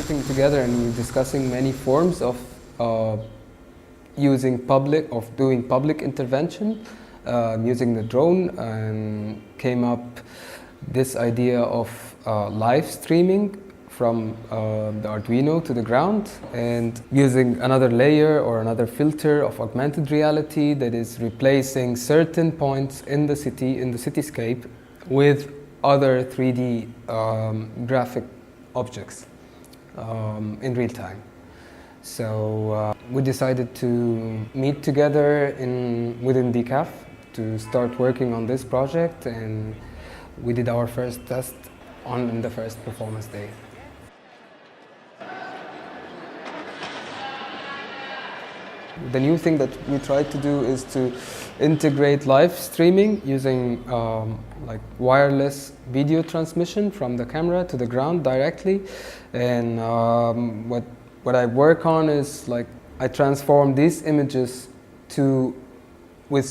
sitting together and we were discussing many forms of doing public intervention using the drone, and came up this idea of live streaming from the Arduino to the ground, and using another layer or another filter of augmented reality that is replacing certain points in the cityscape with other 3D graphic objects in real time. So we decided to meet together within D-CAF to start working on this project, and we did our first test on the first performance day. The new thing that we tried to do is to integrate live streaming using like wireless video transmission from the camera to the ground directly. And what I work on is like I transform these images with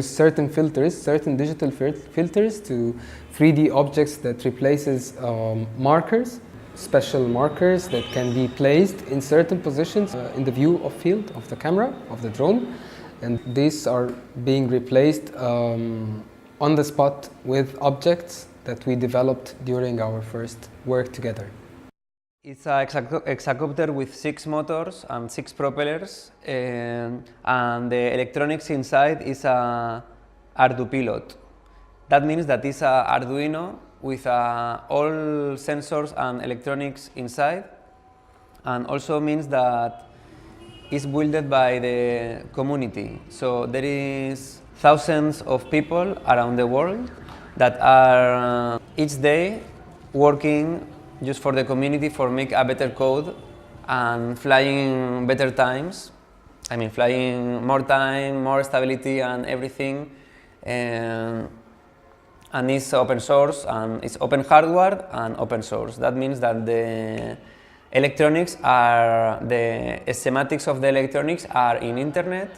certain filters, certain digital filters, to 3D objects that replaces markers. Special markers that can be placed in certain positions in the view of field of the camera, of the drone. And these are being replaced on the spot with objects that we developed during our first work together. It's a hexacóptero with 6 motors and 6 propellers, and the electronics inside is a Ardupilot. That means that it's a Arduino with all sensors and electronics inside, and also means that it's built by the community. So there is thousands of people around the world that are each day working just for the community, for make a better code and flying better times. I mean, flying more time, more stability and everything. And it's open source, and it's open hardware and open source. That means that the electronics are, the schematics of the electronics are in internet.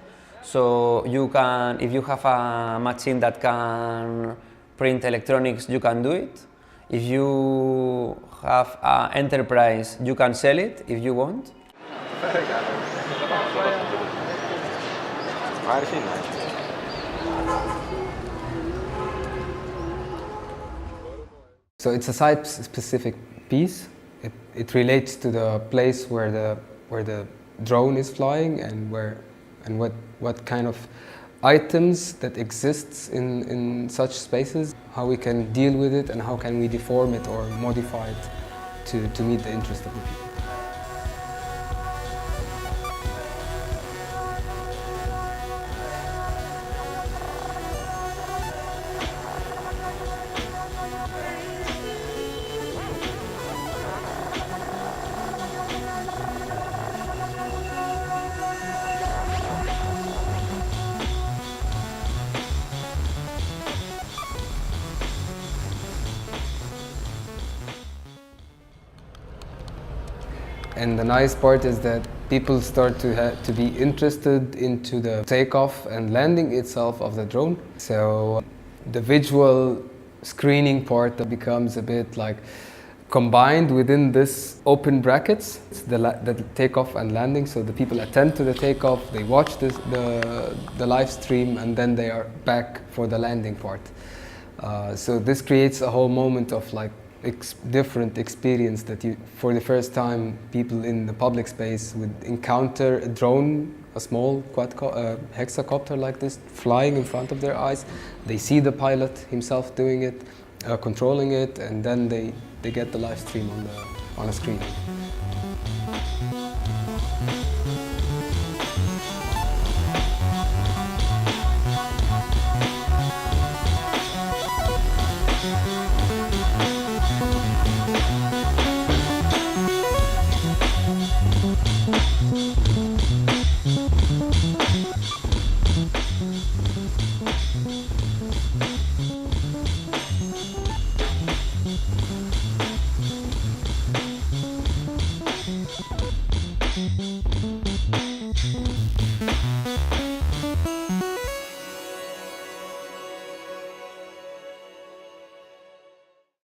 So you can, if you have a machine that can print electronics, you can do it. If you have an enterprise, you can sell it if you want. So it's a site-specific piece. It relates to the place where the drone is flying, and what kind of items that exists in such spaces, how we can deal with it, and how can we deform it or modify it to meet the interest of the people. And the nice part is that people start to be interested into the takeoff and landing itself of the drone. So the visual screening part becomes a bit like combined within this open brackets, the takeoff and landing. So the people attend to the takeoff, they watch the live stream, and then they are back for the landing part. So this creates a whole moment of like different experience that for the first time people in the public space would encounter a drone, a small hexacopter like this, flying in front of their eyes. They see the pilot himself doing it, controlling it, and then they get the live stream on a screen.